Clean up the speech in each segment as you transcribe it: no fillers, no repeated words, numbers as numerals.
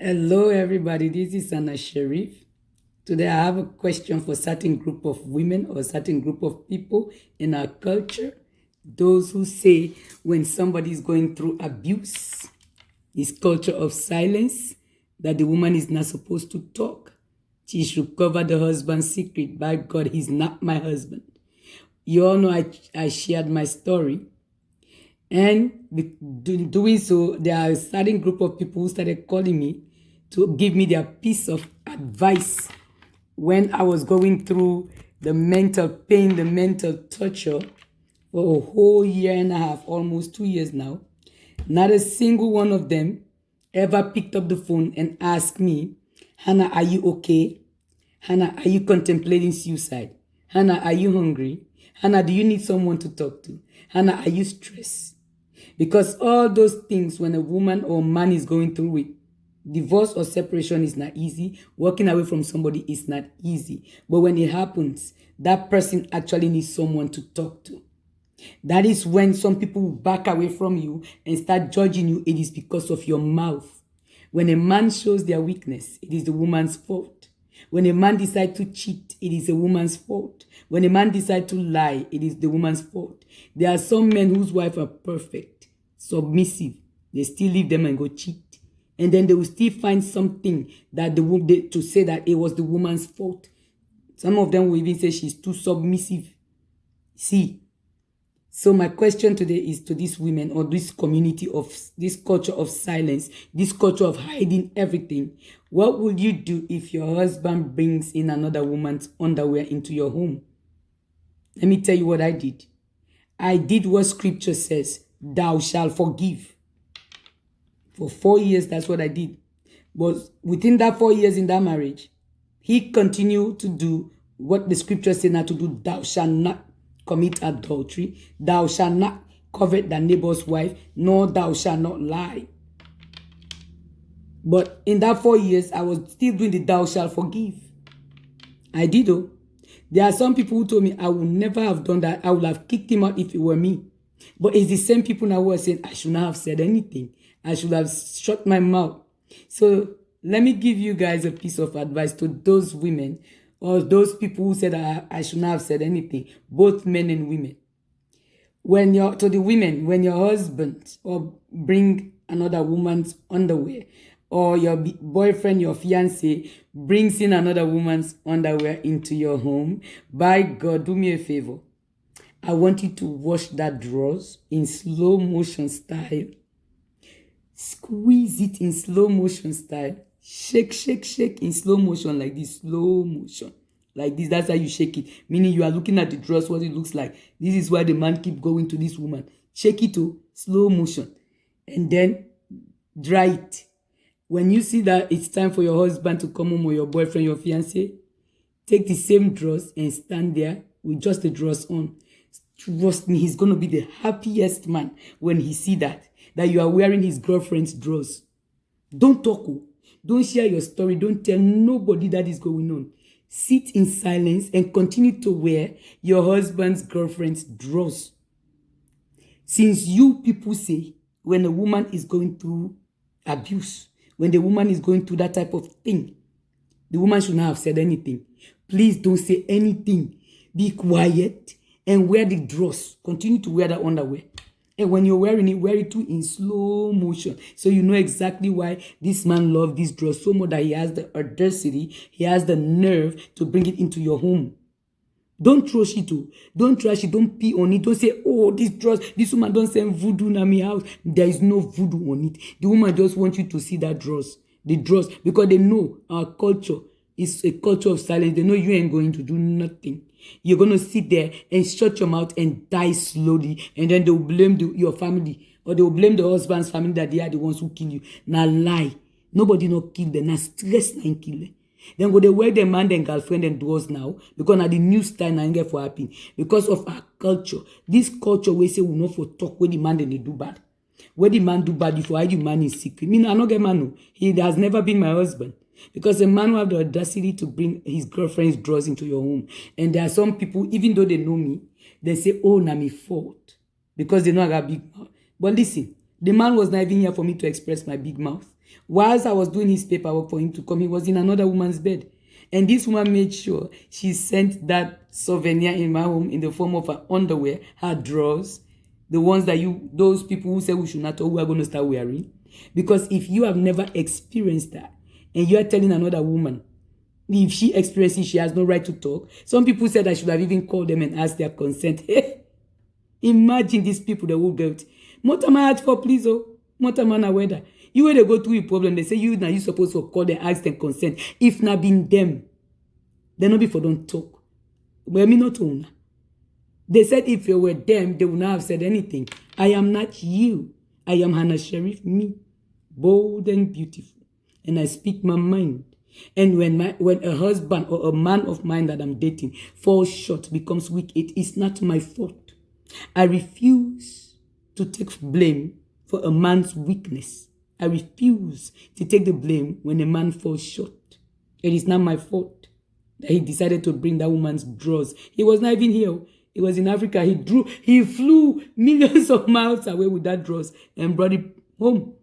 Hello, everybody. This is Anna Sharif. Today, I have a question for certain group of women or certain group of people in our culture. Those who say when somebody is going through abuse, this culture of silence, that the woman is not supposed to talk. She should cover the husband's secret. By God, he's not my husband. You all know I shared my story. And doing so, there are a certain group of people who started calling me to give me their piece of advice when I was going through the mental pain, the mental torture for a whole year and a half, almost 2 years now. Not a single one of them ever picked up the phone and asked me, Hannah, are you okay? Hannah, are you contemplating suicide? Hannah, are you hungry? Hannah, do you need someone to talk to? Hannah, are you stressed? Because all those things, when a woman or man is going through it, divorce or separation is not easy. Walking away from somebody is not easy. But when it happens, that person actually needs someone to talk to. That is when some people will back away from you and start judging you. It is because of your mouth. When a man shows their weakness, it is the woman's fault. When a man decides to cheat, it is a woman's fault. When a man decides to lie, it is the woman's fault. There are some men whose wives are perfect, submissive. They still leave them and go cheat. And then they will still find something that to say that it was the woman's fault. Some of them will even say she's too submissive. See, so my question today is to these women or this community of this culture of silence, this culture of hiding everything. What would you do if your husband brings in another woman's underwear into your home? Let me tell you what I did. I did what scripture says, thou shalt forgive. For 4 years, that's what I did. But within that 4 years in that marriage, he continued to do what the scripture said not to do. Thou shalt not commit adultery. Thou shalt not covet thy neighbor's wife, nor thou shalt not lie. But in that 4 years, I was still doing the thou shalt forgive. I did though. There are some people who told me I would never have done that. I would have kicked him out if it were me. But it's the same people now who are saying I should not have said anything. I should have shut my mouth. So let me give you guys a piece of advice to those women or those people who said I should not have said anything, both men and women. To the women, when your husband or bring another woman's underwear, or your boyfriend, your fiance brings in another woman's underwear into your home, by God, do me a favor. I want you to wash that drawers in slow motion style. Squeeze it in slow motion style. Shake, shake, shake in slow motion like this. Slow motion. Like this. That's how you shake it. Meaning you are looking at the drawers, what it looks like. This is why the man keep going to this woman. Shake it to slow motion. And then dry it. When you see that it's time for your husband to come home or your boyfriend, your fiance, take the same drawers and stand there with just the drawers on. Trust me, he's going to be the happiest man when he see that you are wearing his girlfriend's drawers. Don't talk. Don't share your story. Don't tell nobody that is going on. Sit in silence and continue to wear your husband's girlfriend's drawers. Since you people say when a woman is going through abuse, when the woman is going through that type of thing, the woman should not have said anything. Please don't say anything. Be quiet and wear the drawers. Continue to wear that underwear. And when you're wearing it, wear it too in slow motion. So you know exactly why this man loves this drawers so much that he has the audacity, he has the nerve to bring it into your home. Don't throw shit too. Don't trash it. Don't pee on it. Don't say, oh, this woman don't send voodoo in my house. There is no voodoo on it. The woman just wants you to see that drawers. The drawers. Because they know our culture is a culture of silence. They know you ain't going to do nothing. You're going to sit there and shut your mouth and die slowly. And then they will blame your family. Or they will blame the husband's family that they are the ones who kill you. Now lie. Nobody not kill them. Now stress and kill them. Then go they wear the man and girlfriend and doors now because now the new style now get for happen because of our culture. This culture we say we not for talk when the man then they do bad. When the man do bad, if I hide the man in secret. Me I not get man no. He has never been my husband because a man will have the audacity to bring his girlfriend's drawers into your home. And there are some people, even though they know me, they say, "Oh, na me fault," because they know I got big mouth. But listen, the man was not even here for me to express my big mouth. Whilst I was doing his paperwork for him to come, he was in another woman's bed. And this woman made sure she sent that souvenir in my home in the form of her underwear, her drawers, the ones that those people who say we should not or who are going to start wearing. Because if you have never experienced that, and you are telling another woman, if she experiences, she has no right to talk. Some people said I should have even called them and asked their consent. Imagine these people that will get. Motama ask for please, oh. Motama na weather. You when they go through a problem, they say you now you supposed to call them, ask them consent. If not been them, they not before don't talk. But me not own. They said if you were them, they would not have said anything. I am not you. I am Hannah Sharif, me, bold and beautiful, and I speak my mind. And when a husband or a man of mine that I'm dating falls short, becomes weak, it is not my fault. I refuse to take blame for a man's weakness. I refuse to take the blame when a man falls short. It is not my fault that he decided to bring that woman's drawers. He was not even here. He was in Africa. He flew millions of miles away with that drawers and brought it home.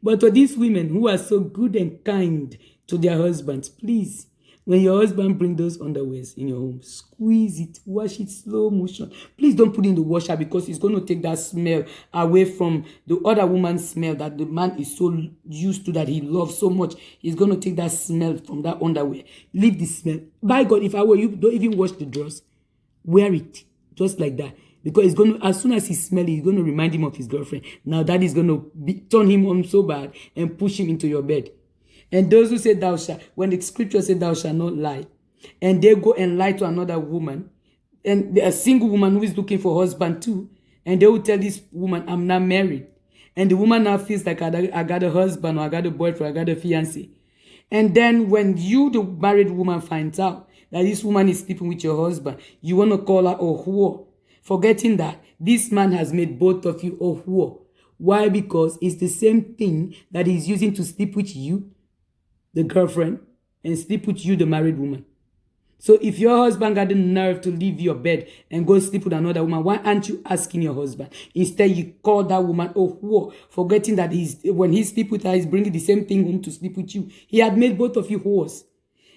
But to these women who are so good and kind to their husbands, please, when your husband brings those underwears in your home, squeeze it, wash it slow motion. Please don't put it in the washer because it's going to take that smell away from the other woman's smell that the man is so used to, that he loves so much. He's going to take that smell from that underwear. Leave the smell. By God, if I were you, don't even wash the drawers. Wear it just like that. Because it's going to, as soon as he smells it, you're going to remind him of his girlfriend. Now that is going to turn him on so bad and push him into your bed. And those who say thou shalt, when the scripture said thou shalt not lie, and they go and lie to another woman, and a single woman who is looking for a husband too, and they will tell this woman, I'm not married. And the woman now feels like I got a husband, or I got a boyfriend, I got a fiancé. And then when you, the married woman, finds out that this woman is sleeping with your husband, you want to call her a whore, forgetting that this man has made both of you a whore. Why? Because it's the same thing that he's using to sleep with you, the girlfriend, and sleep with you, the married woman. So if your husband got the nerve to leave your bed and go sleep with another woman, why aren't you asking your husband? Instead, you call that woman a whore, forgetting that when he sleep with her, he's bringing the same thing home to sleep with you. He had made both of you whores.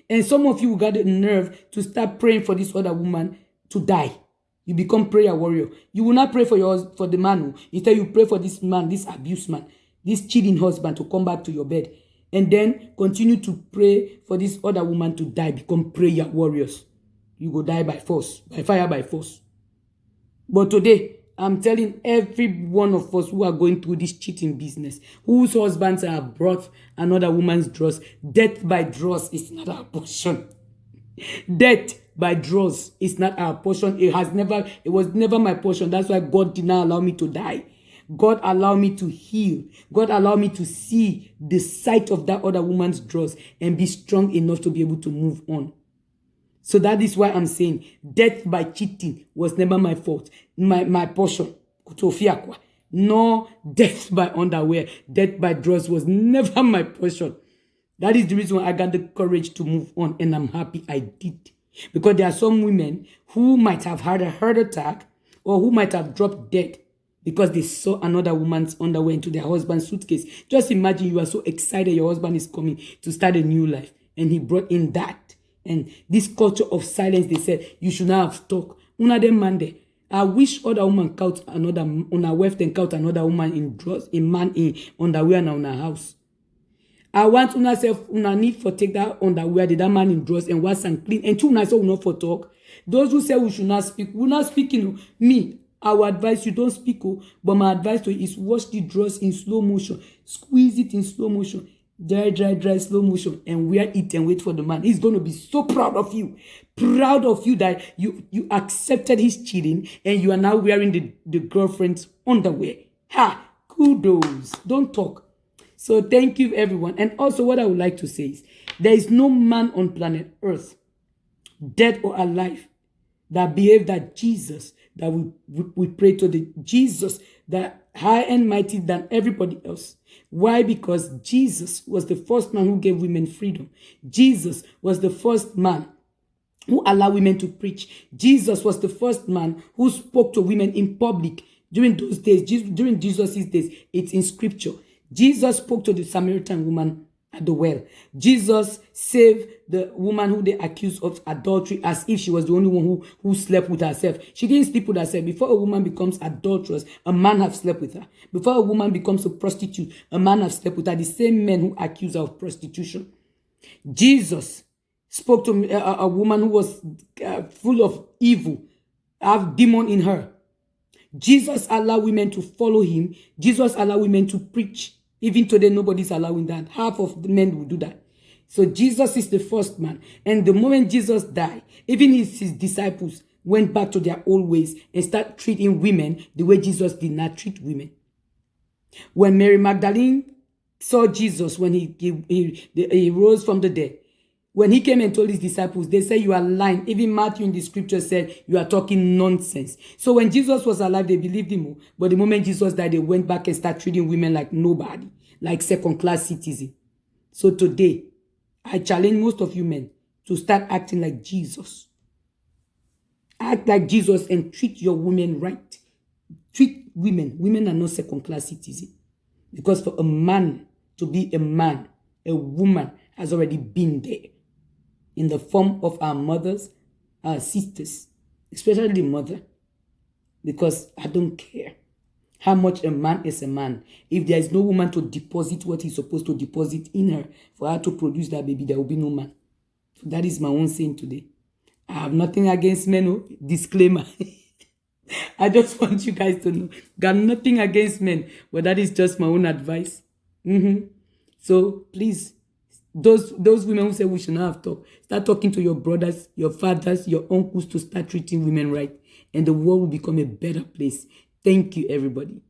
And some of you got the nerve to start praying for this other woman to die. You become prayer warrior. You will not pray for the man. Instead, you pray for this man, this abused man, this cheating husband to come back to your bed. And then continue to pray for this other woman to die. Become prayer warriors. You go die by force, by fire, by force. But today, I'm telling every one of us who are going through this cheating business, whose husbands have brought another woman's dross, death by dross is not our portion. Death by dross is not our portion. It was never my portion. That's why God did not allow me to die. God allowed me to heal. God allowed me to see the sight of that other woman's dross and be strong enough to be able to move on. So that is why I'm saying death by cheating was never my fault, my portion. No, death by underwear, death by dross was never my portion. That is the reason why I got the courage to move on, and I'm happy I did. Because there are some women who might have had a heart attack or who might have dropped dead because they saw another woman's underwear into their husband's suitcase. Just imagine you are so excited your husband is coming to start a new life, and he brought in that. And this culture of silence, they said, you should not have talk. Una dem mande. I wish other woman count another, una wife then count another woman in dress, a man in underwear in una house. I want una self, una need for take that underwear, that man in dress and wash and clean. And two una say we not for talk. Those who say we should not speak, we're not speaking. Me, I will advise you, don't speak, but my advice to you is wash the dress in slow motion. Squeeze it in slow motion. Dry, slow motion, and wear it and wait for the man. He's going to be so proud of you. Proud of you that you accepted his cheating and you are now wearing the girlfriend's underwear. Ha! Kudos. Don't talk. So thank you, everyone. And also what I would like to say is, there is no man on planet Earth, dead or alive, that behaved that Jesus, that we pray to the Jesus, that high and mighty than everybody else. Why? Because Jesus was the first man who gave women freedom. Jesus was the first man who allowed women to preach. Jesus was the first man who spoke to women in public during those days. During Jesus' days, it's in scripture. Jesus spoke to the Samaritan woman at the well. Jesus saved the woman who they accused of adultery as if she was the only one who slept with herself. She didn't sleep with herself. Before a woman becomes adulterous, a man have slept with her. Before a woman becomes a prostitute, a man have slept with her. The same men who accuse her of prostitution. Jesus spoke to a woman who was full of evil, have demon in her. Jesus allowed women to follow him. Jesus allowed women to preach. Even today, nobody's allowing that. Half of the men will do that. So Jesus is the first man. And the moment Jesus died, even his disciples went back to their old ways and started treating women the way Jesus did not treat women. When Mary Magdalene saw Jesus when he rose from the dead, when he came and told his disciples, they said, you are lying. Even Matthew in the scripture said, you are talking nonsense. So when Jesus was alive, they believed him. But the moment Jesus died, they went back and started treating women like nobody, like second-class citizens. So today, I challenge most of you men to start acting like Jesus. Act like Jesus and treat your women right. Treat women. Women are not second-class citizens. Because for a man to be a man, a woman has already been there. In the form of our mothers, our sisters, especially the mother. Because I don't care how much a man is a man. If there is no woman to deposit what he's supposed to deposit in her for her to produce that baby, there will be no man. So that is my own saying today. I have nothing against men. Oh, disclaimer. I just want you guys to know. Got nothing against men. But that is just my own advice. So please, those women who say we should not have talk, start talking to your brothers, your fathers, your uncles to start treating women right. And the world will become a better place. Thank you, everybody.